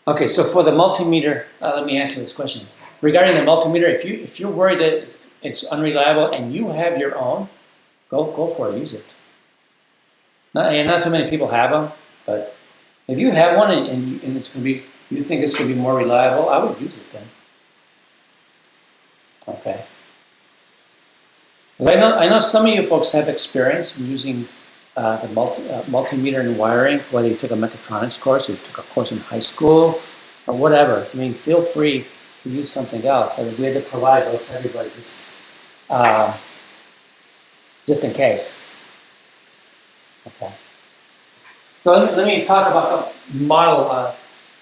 Okay, so for the multimeter, let me answer this question. Regarding the multimeter, if you're worried that it's unreliable and you have your own, go for it, use it. Not so many people have them, but if you have one and it's going to be, you think it's going to be more reliable, I would use it then. Okay. I know some of you folks have experience in using the multimeter and wiring, whether you took a mechatronics course or you took a course in high school or whatever. I mean, feel free to use something else. I mean, we had to provide those for everybody just in case. Okay. So let me talk about the model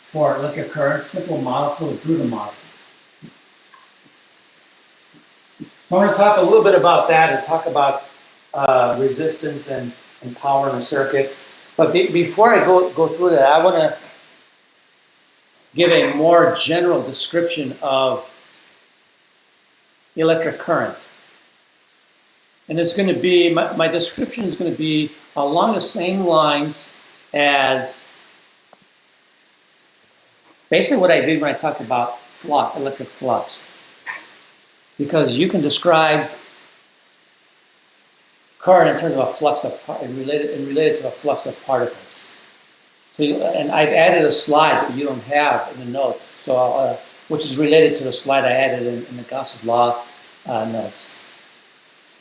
for electric current, simple model called the Bruder model. I want to talk a little bit about that and talk about resistance and power in a circuit. But before I go through that, I want to give a more general description of electric current. And it's going to be, my description is going to be along the same lines as basically what I did when I talked about electric flux. Because you can describe current in terms of a flux of related to a flux of particles. So, and I've added a slide that you don't have in the notes, so which is related to the slide I added in the Gauss's law notes.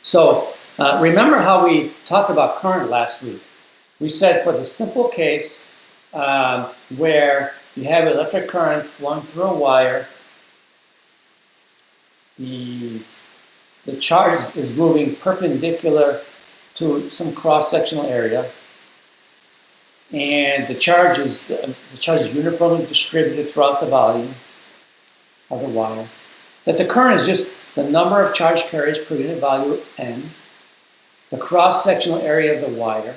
So remember how we talked about current last week? We said for the simple case where you have electric current flowing through a wire, the charge is moving perpendicular to some cross-sectional area, and the charge is uniformly distributed throughout the volume of the wire. That the current is just the number of charge carriers per unit value n, the cross-sectional area of the wire,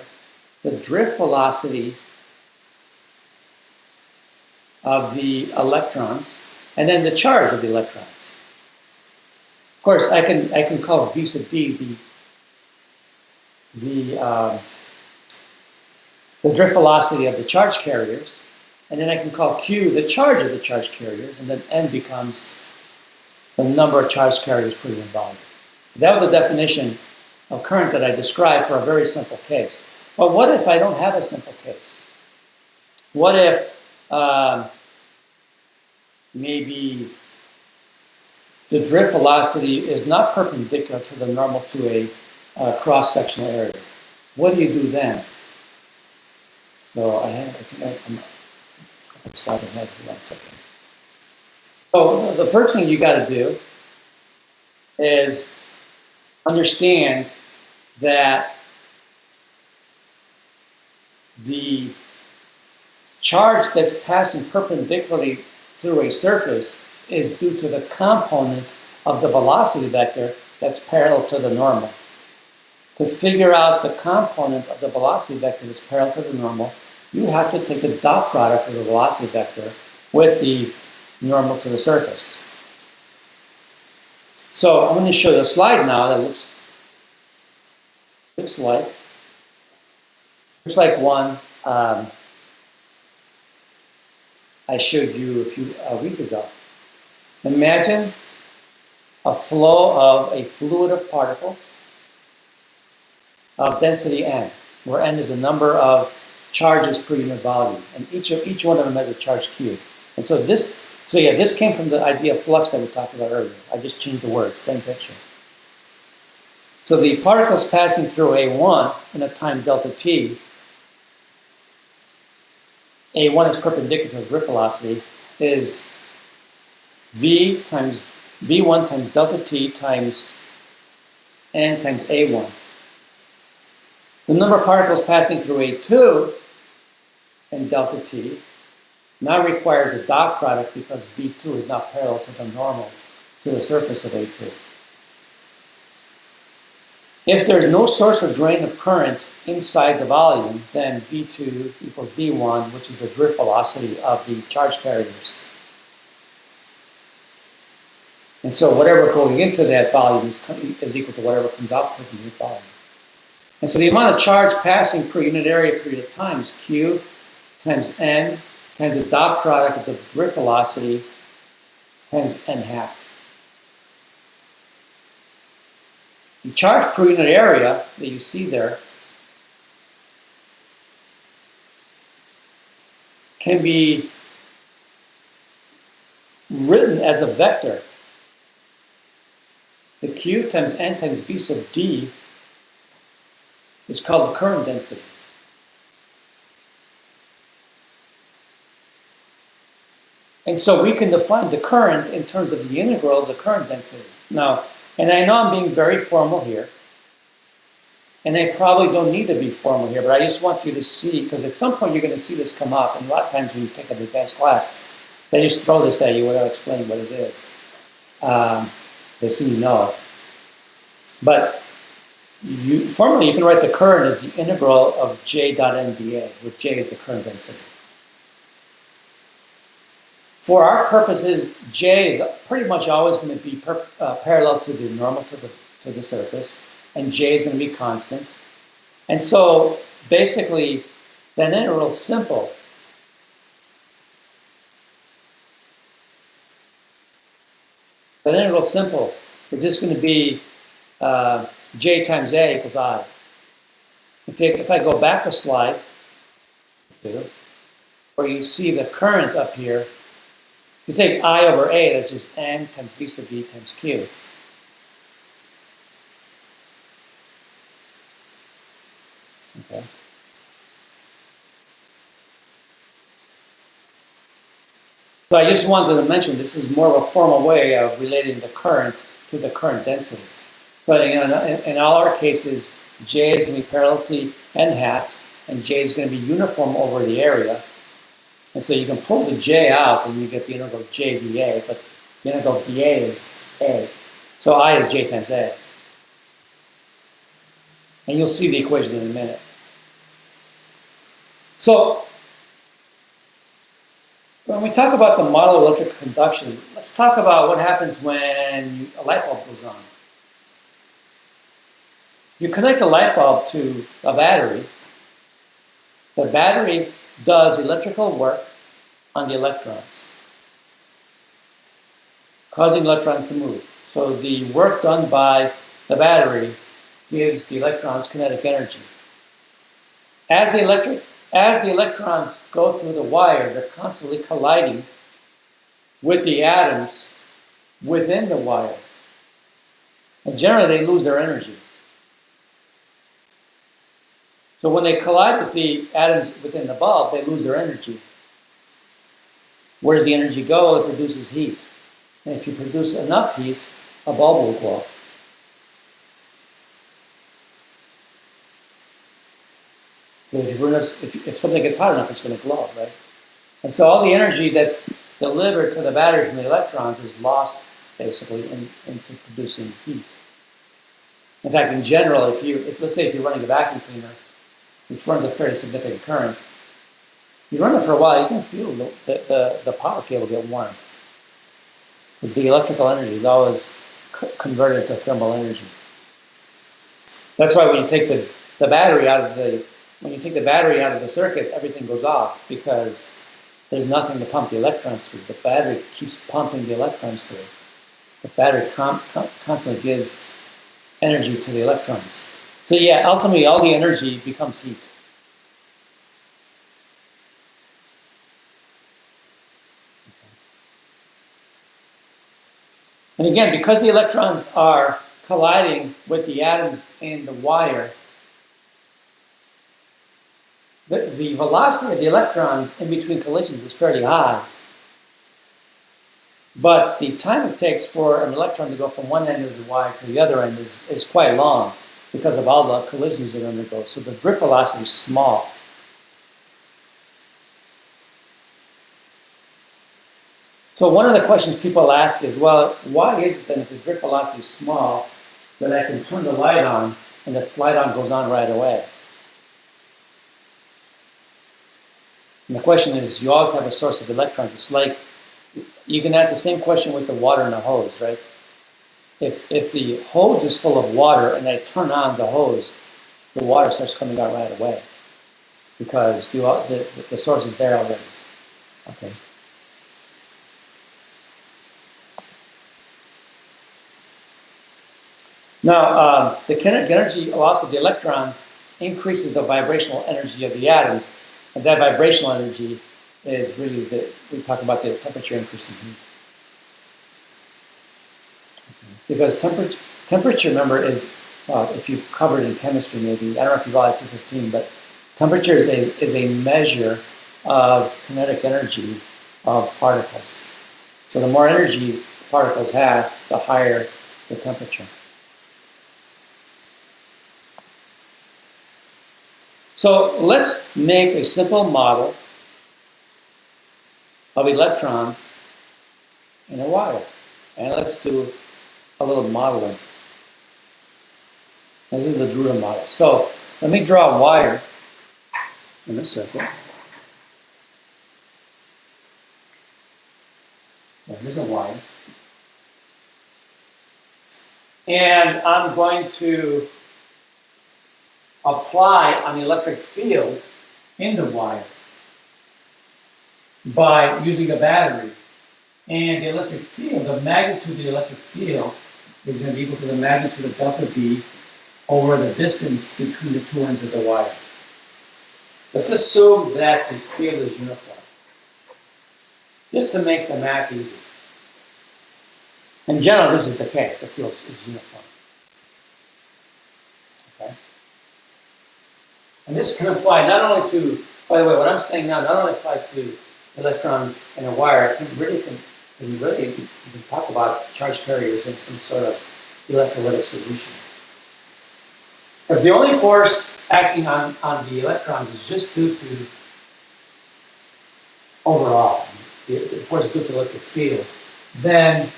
the drift velocity of the electrons, and then the charge of the electrons. Of course, I can call V sub d the drift velocity of the charge carriers, and then I can call Q the charge of the charge carriers, and then N becomes the number of charge carriers per unit volume. That was the definition of current that I described for a very simple case. But what if I don't have a simple case? What if maybe the drift velocity is not perpendicular to the normal to a cross-sectional area? What do you do then? So I'm a couple of slides ahead. 1 second. So the first thing you got to do is understand that the charge that's passing perpendicularly through a surface is due to the component of the velocity vector that's parallel to the normal. To figure out the component of the velocity vector that's parallel to the normal, you have to take the dot product of the velocity vector with the normal to the surface. So I'm going to show you a slide now that looks like one I showed you a week ago. Imagine a flow of a fluid of particles of density n, where n is the number of charges per unit volume, and each one of them has a charge q. And so this came from the idea of flux that we talked about earlier. I just changed the words, same picture. So the particles passing through A1 in a time delta t, A1 is perpendicular to drift velocity, is V times V1 times delta t times n times A1. The number of particles passing through A2 and delta t now requires a dot product because V2 is not parallel to the normal to the surface of A2. If there's no source or drain of current inside the volume, then V2 equals V1, which is the drift velocity of the charge carriers. And so whatever going into that volume is equal to whatever comes out per unit volume. And so the amount of charge passing per unit area per unit time is Q times N times the dot product of the drift velocity times n hat. The charge per unit area that you see there can be written as a vector. The Q times N times V sub D is called the current density. And so we can define the current in terms of the integral of the current density. Now, and I know I'm being very formal here, and I probably don't need to be formal here, but I just want you to see, because at some point you're going to see this come up, and a lot of times when you take an advanced class, they just throw this at you without explaining what it is. They assume you know it. But formally, you can write the current as the integral of J dot N dA, where J is the current density. For our purposes, J is pretty much always going to be parallel to the normal to the surface, and J is going to be constant. And so basically, that integral is simple. That integral is simple. It's just going to be J times A equals I. If I go back a slide, where you see the current up here, if you take I over A, that's just N times V sub D times Q. Okay. So I just wanted to mention this is more of a formal way of relating the current to the current density. But in all our cases, J is going to be parallel to N hat, and J is going to be uniform over the area. And so you can pull the J out, and you get the integral of J dA, but the integral of dA is A. So I is J times A. And you'll see the equation in a minute. So when we talk about the model of electric conduction, let's talk about what happens when a light bulb goes on. You connect a light bulb to a battery. The battery does electrical work on the electrons, causing electrons to move. So the work done by the battery gives the electrons kinetic energy. As the electrons go through the wire, they're constantly colliding with the atoms within the wire. And generally, they lose their energy. So when they collide with the atoms within the bulb, they lose their energy. Where does the energy go? It produces heat. And if you produce enough heat, a bulb will glow. If something gets hot enough, it's going to glow, right? And so all the energy that's delivered to the battery from the electrons is lost, basically, into producing heat. In fact, in general, if let's say if you're running a vacuum cleaner, which runs a fairly significant current, you run it for a while, you can feel the power cable get warm. Because the electrical energy is always converted to thermal energy. That's why when you take the battery out of the circuit, everything goes off because there's nothing to pump the electrons through. The battery keeps pumping the electrons through. The battery constantly gives energy to the electrons. So yeah, ultimately all the energy becomes heat. And again, because the electrons are colliding with the atoms in the wire, the velocity of the electrons in between collisions is fairly high. But the time it takes for an electron to go from one end of the wire to the other end is quite long because of all the collisions it undergoes. So the drift velocity is small. So one of the questions people ask is, well, why is it that if the drift velocity is small, that I can turn the light on and the light on goes on right away? And the question is, you always have a source of electrons. It's like, you can ask the same question with the water in a hose, right? If the hose is full of water and I turn on the hose, the water starts coming out right away because the source is there already. Okay. Now, the kinetic energy loss of the electrons increases the vibrational energy of the atoms, and that vibrational energy is really we talk about the temperature increase in heat. Because temperature, remember, is, if you've covered in chemistry maybe, I don't know if you've got it 215, but temperature is a measure of kinetic energy of particles. So the more energy particles have, the higher the temperature. So let's make a simple model of electrons in a wire. And let's do a little modeling. This is the Drude model. So let me draw a wire in a circle. Here's a wire. And I'm going to apply an electric field in the wire by using a battery. And the electric field, the magnitude of the electric field is going to be equal to the magnitude of delta V over the distance between the two ends of the wire. Let's assume that the field is uniform, just to make the math easy. In general, this is the case. The field is uniform. Okay? And this can apply not only to, by the way, what I'm saying now not only applies to electrons in a wire, it you can talk about charge carriers in some sort of electrolytic solution. If the only force acting on the electrons is just due to overall, the force is due to electric field, then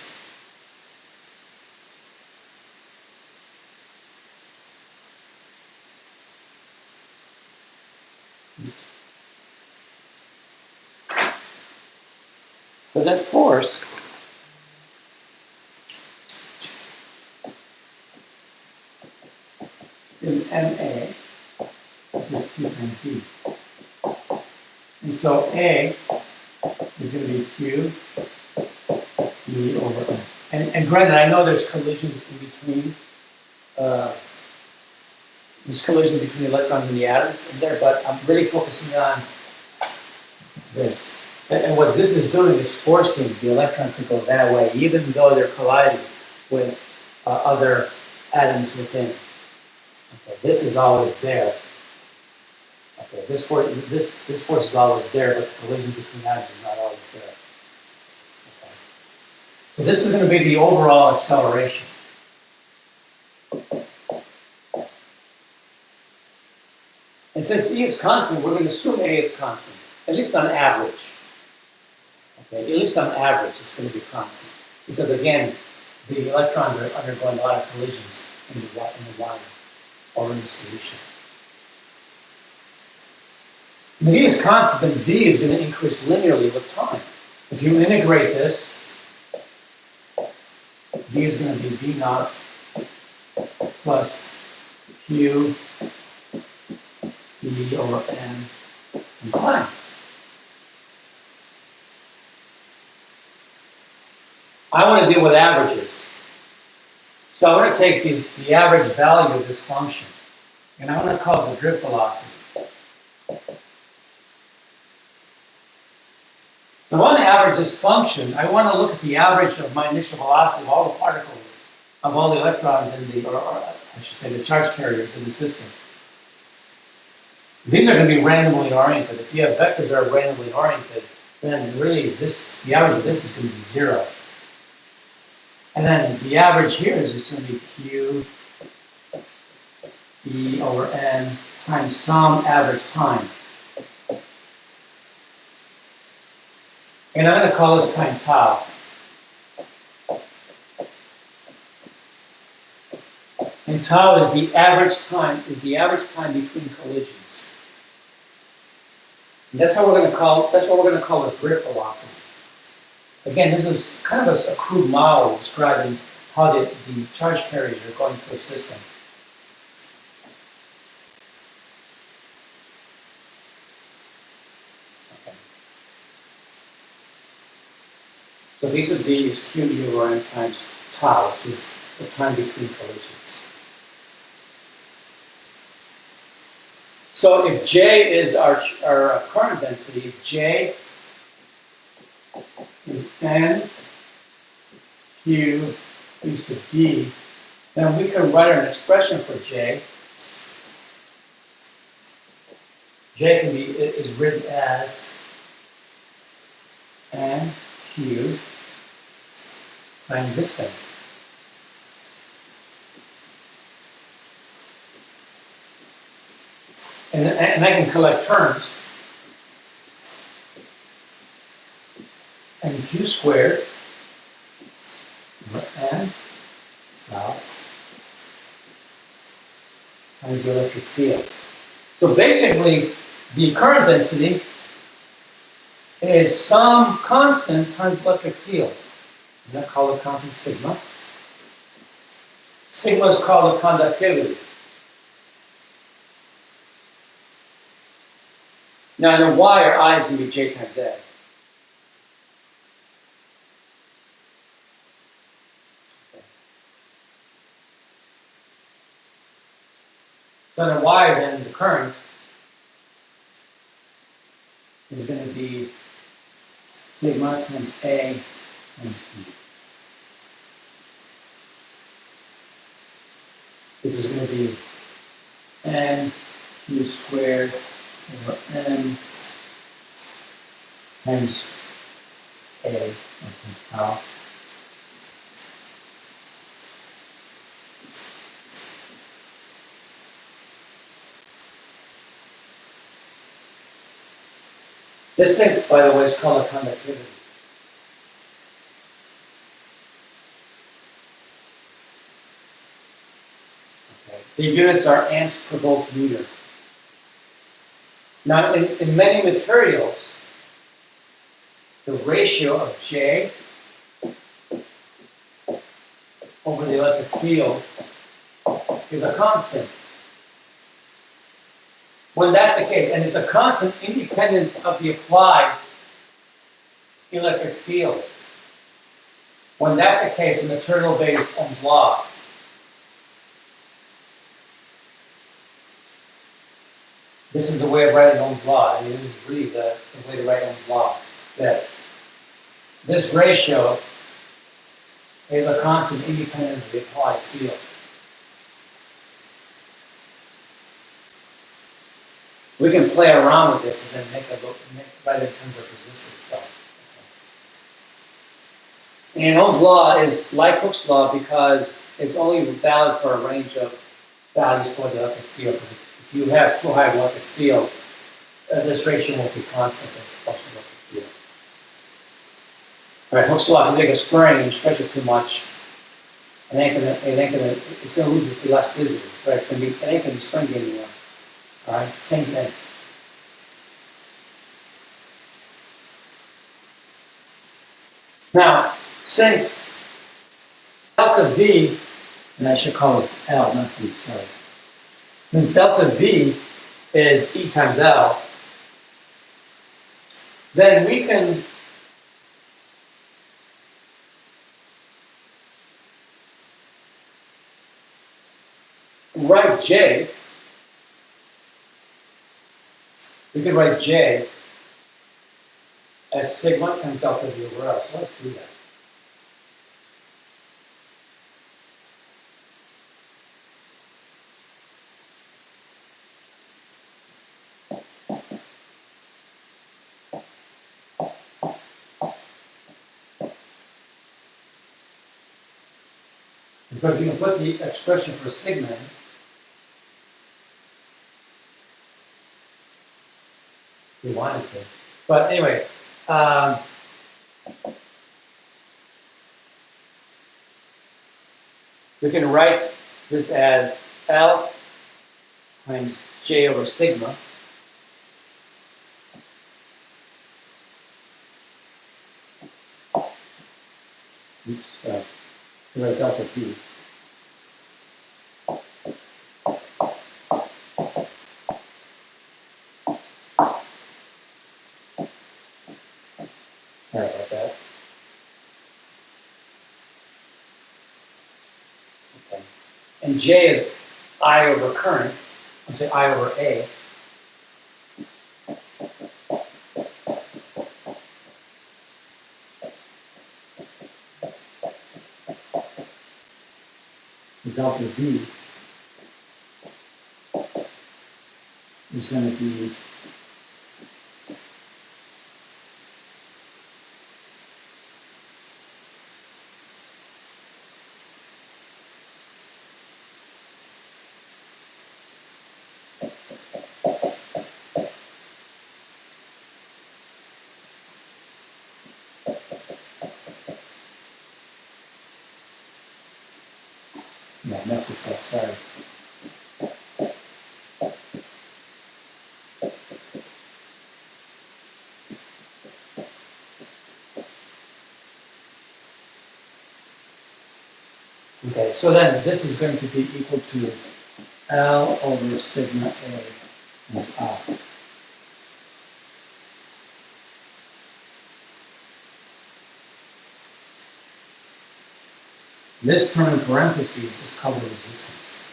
so that force is MA, which is Q times V. And so A is going to be Q E over M. And granted, I know there's collisions in between, electrons in the atoms in there, but I'm really focusing on this. And what this is doing is forcing the electrons to go that way, even though they're colliding with other atoms within. Okay, this is always there. Okay, this force is always there, but the collision between atoms is not always there. Okay. So this is going to be the overall acceleration. And since E is constant, we're going to assume A is constant, at least on average. Okay, at least on average, it's going to be constant. Because again, the electrons are undergoing a lot of collisions in the wire or in the solution. When V is constant, then V is going to increase linearly with time. If you integrate this, V is going to be V naught plus Q E over N and time. I want to deal with averages. So I want to take the average value of this function, and I want to call it the drift velocity. So I want to average this function. I want to look at the average of my initial velocity of all the particles, of all the electrons in the, or I should say the charge carriers in the system. These are going to be randomly oriented. If you have vectors that are randomly oriented, then really the average of this is going to be 0. And then the average here is just going to be Q E over N times some average time. And I'm going to call this time tau. And tau is the average time between collisions. And that's what we're going to call a drift velocity. Again, this is kind of a crude model describing how the charge carriers are going through a system. Okay. So V sub D is Q E over M times tau, which is the time between collisions. So if J is our current density, if J is N Q V sub D, then we can write an expression for J. J is written as N Q times this thing. And I can collect terms. And Q squared over N south times the electric field. So basically, the current density is some constant times electric field. And that's called the constant sigma. Sigma is called the conductivity. Now, the Y or I is going to be J times A. So the Y, then, the current, is going to be sigma times A and B. Which is going to be N Q squared over N times A times tau. This thing, by the way, is called a conductivity. Okay. The units are amps per voltmeter. Now, in many materials, the ratio of J over the electric field is a constant. When that's the case, and it's a constant independent of the applied electric field. When that's the case, the material obeys Ohm's law. This is the way of writing Ohm's law. I mean, this is really the way to write Ohm's law. That this ratio is a constant independent of the applied field. We can play around with this and then write it in terms of resistance stuff. And Ohm's law is like Hooke's law because it's only valid for a range of values for the electric field. If you have too high of electric field, this ratio won't be constant as opposed to electric field. All right, Hooke's law, if you take a spring and stretch it too much, it's going to lose its elasticity, but it ain't going to be springy anymore. All right, same thing. Now, since delta V, and I should call it L, not V, sorry. Since delta V is E times L, then we can write J. We could write J as sigma times delta V over L. So let's do that. Because we can put the expression for sigma in. We wanted to. But anyway, we can write this as L times J over sigma. Oops, write delta V. Sorry about that. and J is I over current. I'm saying I over A. So delta V is going to be I messed this up, sorry. Okay, so then this is going to be equal to L over sigma A of R. This term in parentheses is called the resistance.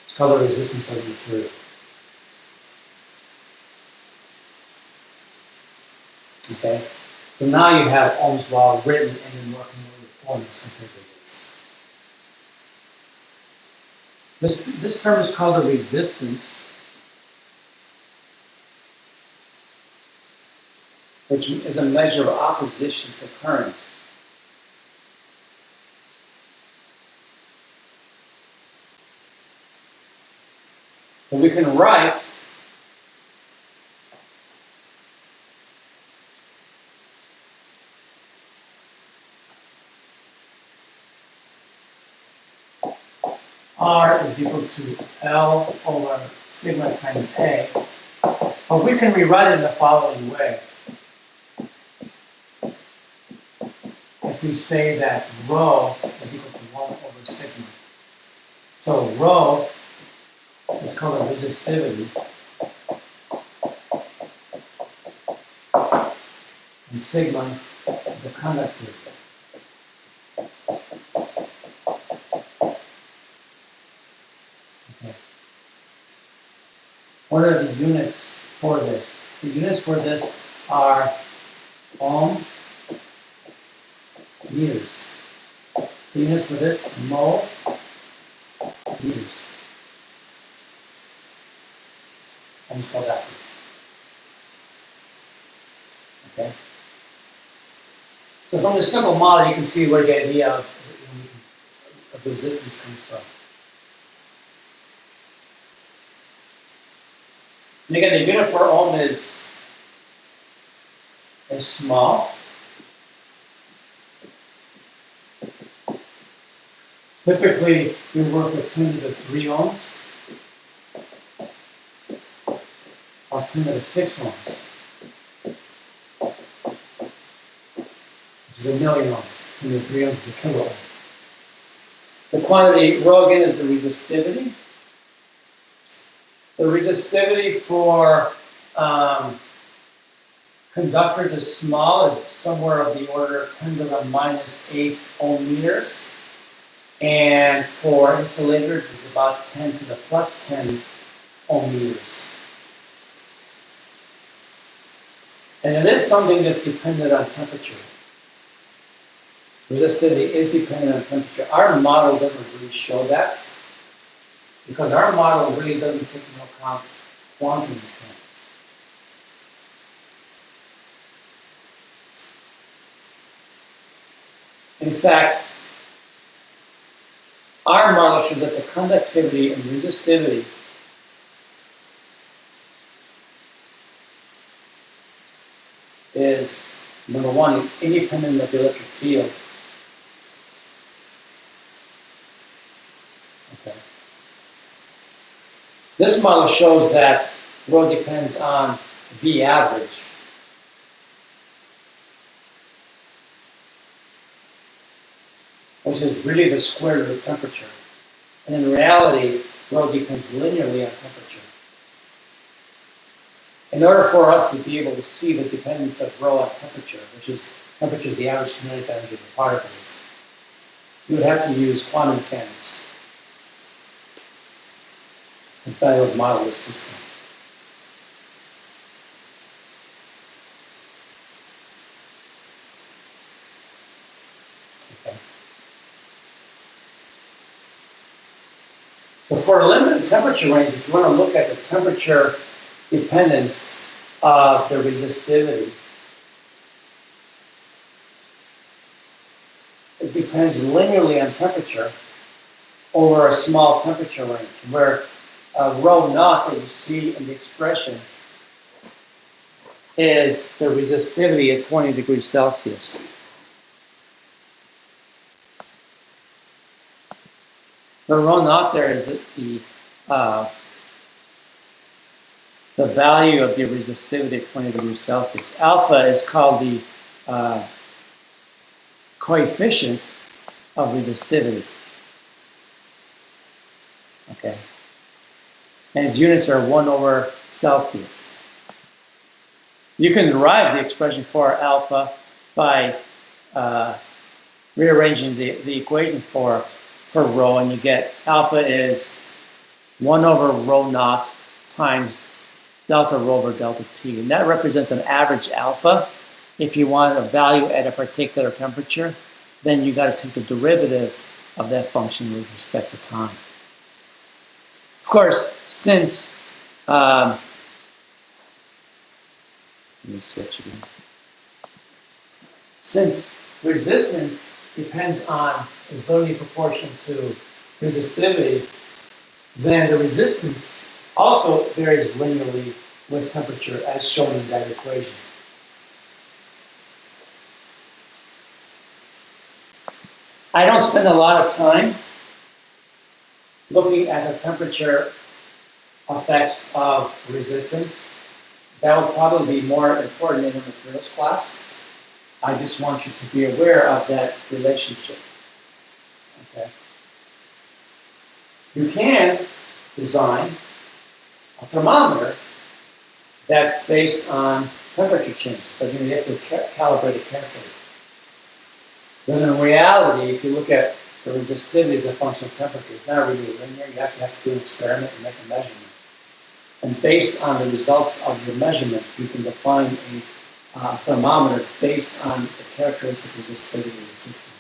It's called the resistance of the material. Okay? So now you have Ohm's law written in a more familiar form as compared to this. This term is called a resistance, which is a measure of opposition to current. So we can write R is equal to L over sigma times A. But we can rewrite it in the following way. If we say that rho is equal to 1 over sigma. So rho is called a resistivity. And sigma, the conductivity. Okay. What are the units for this? The units for this are ohm, meters. The units for this, mole, meters. I'm just go backwards. Okay. So from this simple model, you can see where the idea of resistance comes from. And again, the unit for ohm is small. Typically, we work with 10 to the 3 ohms or 10 to the 6 ohms, which is a million ohms. 10 to the 3 ohms is a kilo ohm. The quantity, rho again, is the resistivity. The resistivity for conductors is small, is somewhere of the order of 10 to the minus 8 ohm meters. And for insulators, it's about 10 to the plus 10 ohm meters. And it is something that's dependent on temperature. Resistivity is dependent on temperature. Our model doesn't really show that, because our model really doesn't take into account quantum mechanics. In fact, our model shows that the conductivity and resistivity is, number one, independent of the electric field. Okay. This model shows that rho depends on V average. Which is really the square root of temperature. And in reality, rho depends linearly on temperature. In order for us to be able to see the dependence of rho on temperature, which is temperature is the average kinetic energy of the particles, you would have to use quantum mechanics to better model the system. Okay. But for a limited temperature range, if you want to look at the temperature dependence of the resistivity, it depends linearly on temperature over a small temperature range, where rho naught that you see in the expression is the resistivity at 20 degrees Celsius. The rho naught there is the value of the resistivity at 20 degrees Celsius. Alpha is called the coefficient of resistivity. Okay. And its units are 1 over Celsius. You can derive the expression for alpha by rearranging the equation for rho, and you get alpha is 1 over rho naught times delta rho over delta t. And that represents an average alpha. If you want a value at a particular temperature, then you got to take the derivative of that function with respect to time. Of course, since let me switch again. Since resistance depends on, is linearly proportional to resistivity, then the resistance also varies linearly with temperature as shown in that equation. I don't spend a lot of time looking at the temperature effects of resistance. That would probably be more important in a materials class. I just want you to be aware of that relationship. Okay. You can design a thermometer that's based on temperature change, but you have to calibrate it carefully. Then in reality, if you look at the resistivity as a function of temperature, it's not really linear. You actually have to do an experiment and make a measurement. And based on the results of your measurement, you can define a thermometer based on the characteristic resistivity of the system.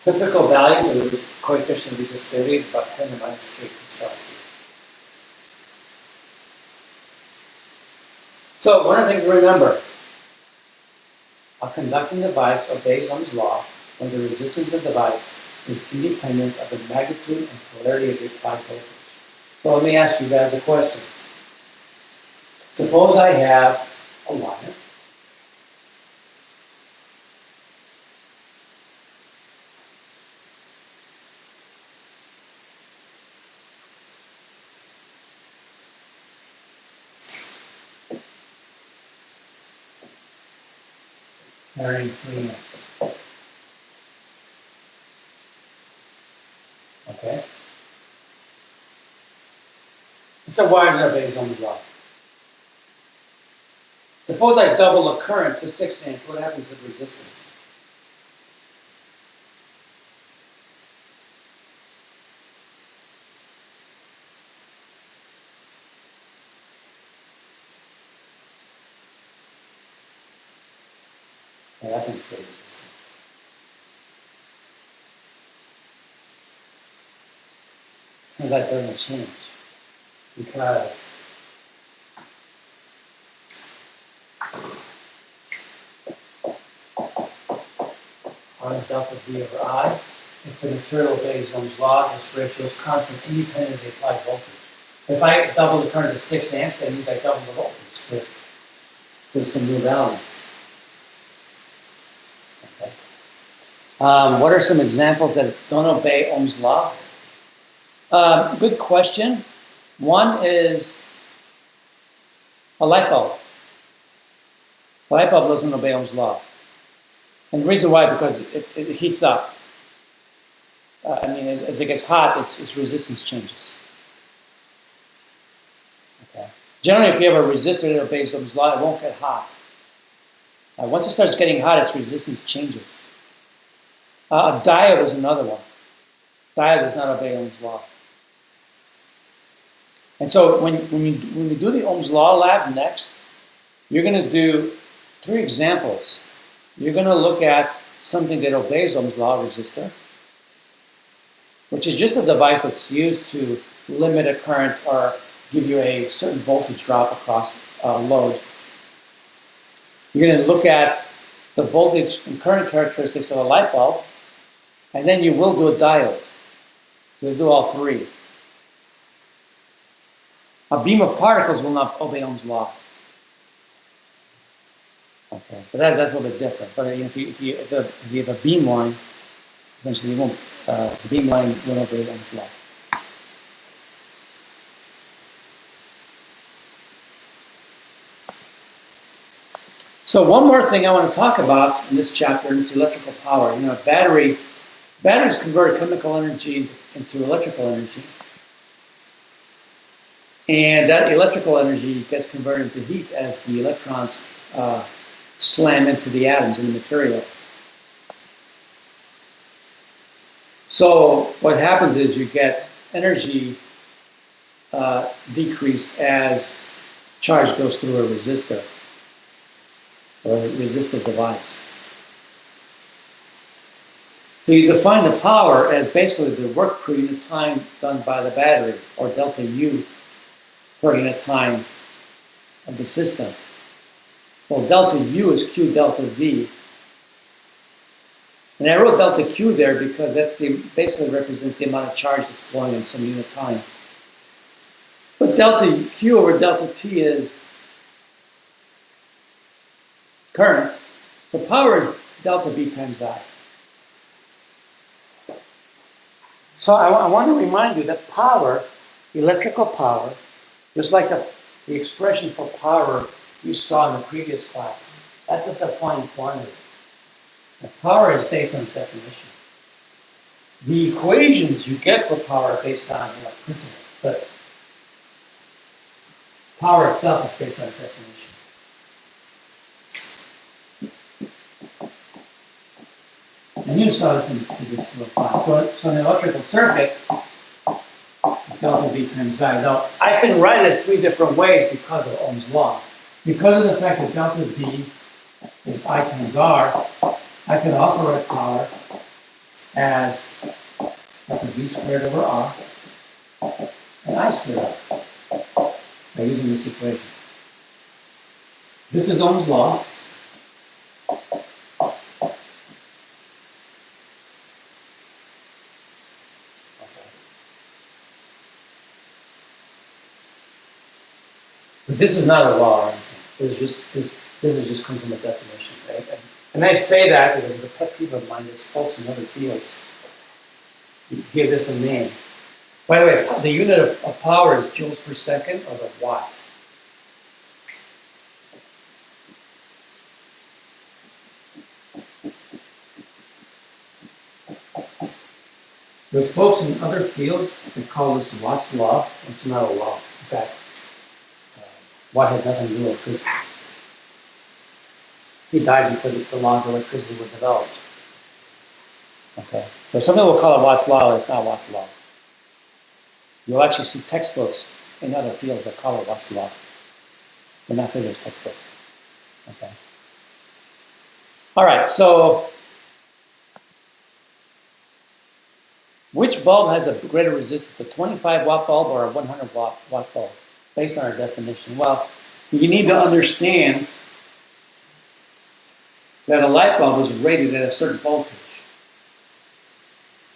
Typical values of the coefficient of resistivity is about 10 to the minus 3 Celsius. So one of the things to remember, a conducting device obeys Ohm's law when the resistance of the device is independent of the magnitude and polarity of the applied voltage. So let me ask you guys a question. Suppose I have a wire. Carrying 3 amps. Okay? It's a wire that obeys Ohm's law. Suppose I double the current to 6 amps, what happens with resistance? What happens with resistance? Turns out it doesn't change because R is delta V over I. If the material obeys Ohm's law, this ratio is constant independent of the applied voltage. If I double the current to 6 amps, that means I double the voltage to some new value. Okay. What are some examples that don't obey Ohm's law? Good question. One is a light bulb. A light bulb doesn't obey Ohm's law. And the reason why, because it heats up. As it gets hot, its resistance changes. Okay. Generally, if you have a resistor that obeys Ohm's law, it won't get hot. Once it starts getting hot, its resistance changes. A diode is another one. Diode does not obey Ohm's law. And so when we do the Ohm's law lab next, you're going to do 3 examples. You're going to look at something that obeys Ohm's law, a resistor, which is just a device that's used to limit a current or give you a certain voltage drop across a load. You're going to look at the voltage and current characteristics of a light bulb, and then you will do a diode. So you'll do all 3. A beam of particles will not obey Ohm's law. Okay, but that's a little bit different. But if you have a beam line, eventually you won't. The beam line won't obey Ohm's law. So one more thing I want to talk about in this chapter is electrical power. Batteries convert chemical energy into electrical energy. And that electrical energy gets converted into heat as the electrons slam into the atoms in the material. So what happens is you get energy decrease as charge goes through a resistor or a resistive device. So you define the power as basically the work per unit time done by the battery, or delta U per unit time of the system. Well, delta U is Q delta V. And I wrote delta Q there because that's basically represents the amount of charge that's flowing in some unit time. But delta Q over delta T is current. So power is delta V times I. So I want to remind you that power, electrical power, just like the expression for power you saw in the previous class, that's a defined quantity. The power is based on definition. The equations you get for power are based on principles, but power itself is based on definition. And you saw this in physics 205. So in an electrical circuit, delta V times I. Now, I can write it 3 different ways because of Ohm's law. Because of the fact that delta V is I times R, I can also write power as delta V squared over R and I squared R by using this equation. This is Ohm's law. But this is not a law or anything. This is just comes from a definition, right? And I say that because the pet peeve of mine is folks in other fields give this a name. By the way, the unit of power is joules per second, or the watt. There's folks in other fields that call this Watt's law. It's not a law. In fact, Watt had nothing to do with electricity. He died before the laws of electricity were developed. Okay, so some people will call it Watt's law, but it's not Watt's law. You'll actually see textbooks in other fields that call it Watt's law. They're not physics textbooks. Okay. All right, so which bulb has a greater resistance, a 25 watt bulb or a 100 watt bulb, based on our definition? Well, you need to understand that a light bulb is rated at a certain voltage.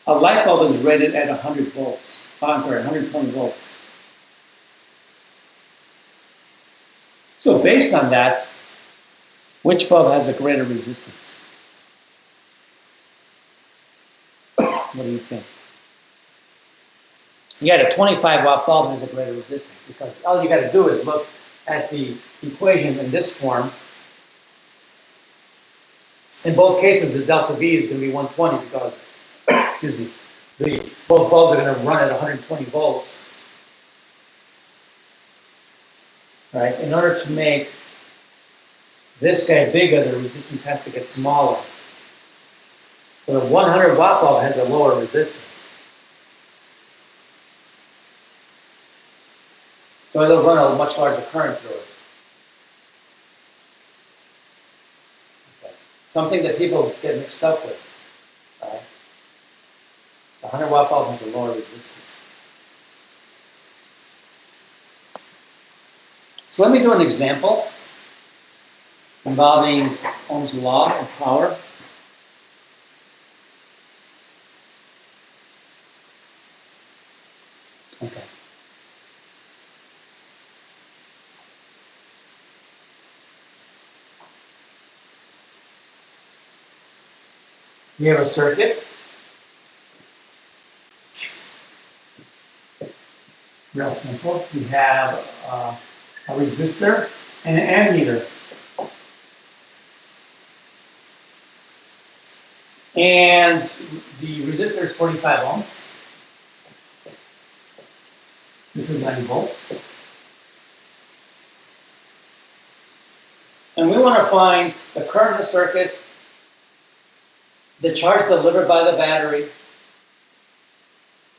A light bulb is rated at 100 volts. 120 volts. So based on that, which bulb has a greater resistance? What do you think? Yet a 25 watt bulb has a greater resistance because all you got to do is look at the equation in this form. In both cases, the delta V is going to be 120 because, excuse me, both bulbs are going to run at 120 volts. Right? In order to make this guy bigger, the resistance has to get smaller. The 100 watt bulb has a lower resistance. So it'll run a much larger current through it. Okay. Something that people get mixed up with. Right? The 100 watt bulb has a lower resistance. So let me do an example involving Ohm's law of power. Okay. We have a circuit. Real simple. We have a resistor and an ammeter. And the resistor is 45 ohms. This is 9 volts. And we want to find the current in the circuit, the charge delivered by the battery,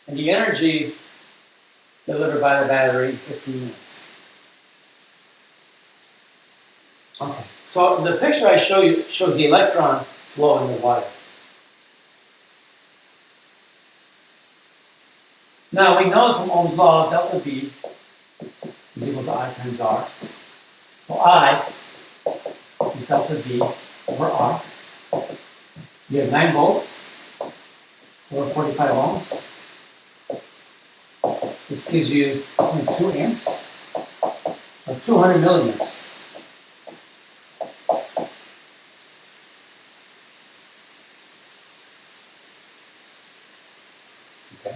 and the energy delivered by the battery in 15 minutes. Okay, so the picture I show you shows the electron flow in the wire. Now we know from Ohm's law, delta V is equal to I times R. So I is delta V over R. You have 9 volts over 45 ohms. This gives you 2 amps or 200 milliamps. Okay.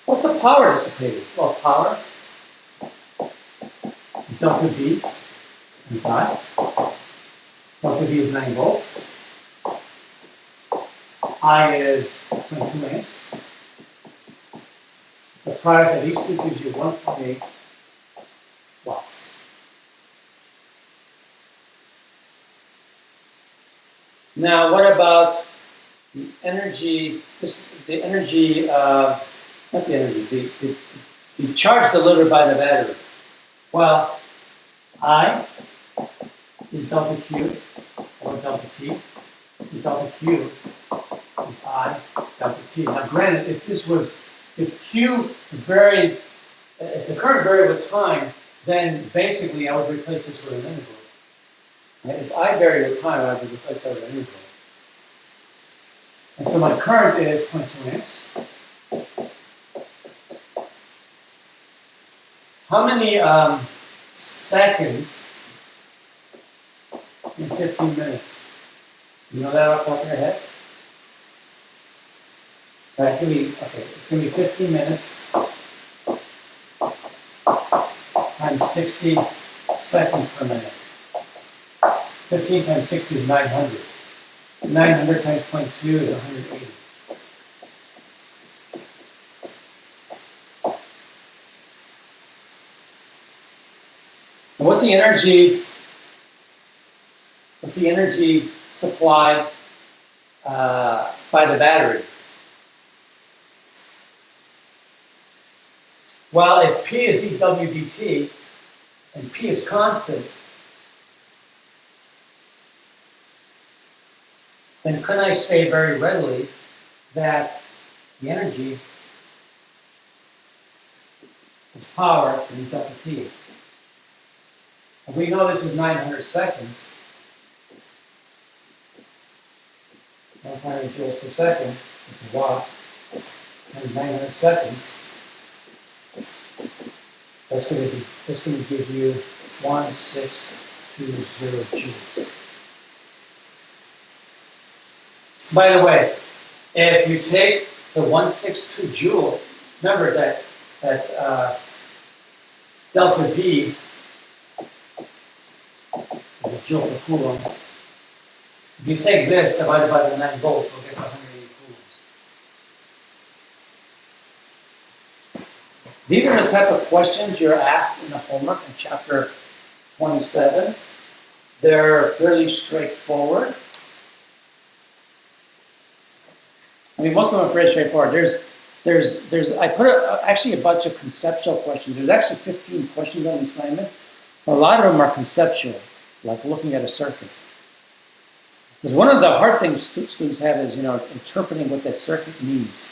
What's the power dissipated? Well, power is delta V and pi. Delta V is 9 volts. I is 22 amps. The product of these two gives you 1.8 watts. Now, what about the energy? The charge delivered by the battery. Well, I is delta Q or delta T. The delta Q is I delta T. Now, granted, if Q varied, if the current varied with time, then basically I would replace this with an integral. If I vary with time, I would replace that with an integral. And so my current is 0.2 amps. How many seconds in 15 minutes? You know that off the top of your head? All right, it's gonna be 15 minutes times 60 seconds per minute. 15 times 60 is 900. 900 times 0.2 is 180. And what's the energy? What's the energy supplied by the battery? Well, if P is dW dt and P is constant, then can I say very readily that the energy is power in delta T? And we know this is 900 seconds. 100 joules per second, which is a watt, and 900 seconds. That's going to give you 1620 joules. By the way, if you take the 162 joule, remember that delta V, the joule per coulomb. If you take this divided by the 9 volts, we'll get to 180 coulombs. These are the type of questions you're asked in the homework in chapter 27. They're fairly straightforward. I mean, most of them are fairly straightforward. I put actually a bunch of conceptual questions. There's actually 15 questions on the assignment. A lot of them are conceptual, like looking at a circuit. Because one of the hard things students have is, interpreting what that circuit means.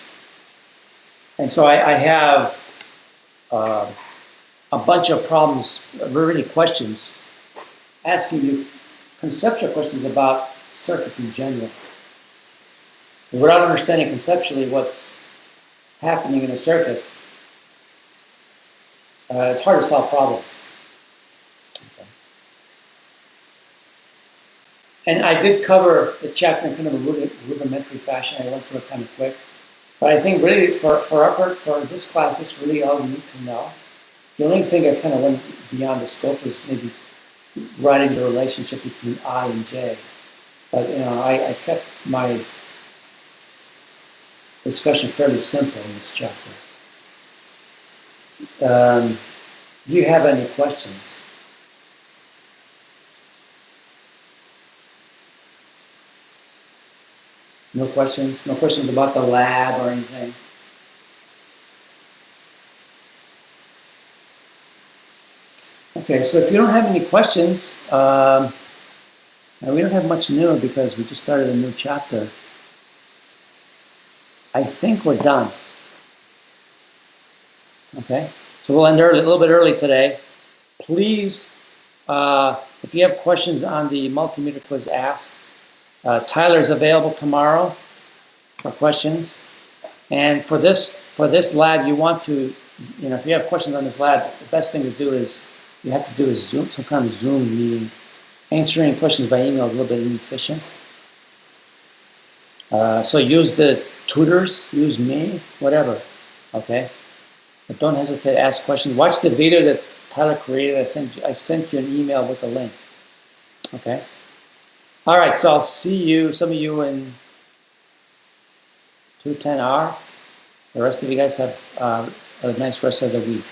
And so I have a bunch of problems, really questions, asking you conceptual questions about circuits in general. Without understanding conceptually what's happening in a circuit, it's hard to solve problems. Okay. And I did cover the chapter in kind of a rudimentary fashion. I went through it kind of quick. But I think really for this class, it's really all you need to know. The only thing I kind of went beyond the scope is maybe writing the relationship between I and J. But I kept my discussion fairly simple in this chapter. Do you have any questions? No questions? No questions about the lab or anything? Okay, so if you don't have any questions, we don't have much new because we just started a new chapter. I think we're done. Okay, so we'll end early, a little bit early today. Please, if you have questions on the multimeter quiz, ask. Tyler's available tomorrow for questions. And for this lab, you want to, if you have questions on this lab, the best thing to do is you have to do a Zoom, some kind of Zoom meeting. Answering questions by email is a little bit inefficient. So use the tutors, use me, whatever, okay? But don't hesitate to ask questions. Watch the video that Tyler created. I sent you an email with the link, okay? All right, so I'll see you, some of you in 210R. The rest of you guys have a nice rest of the week.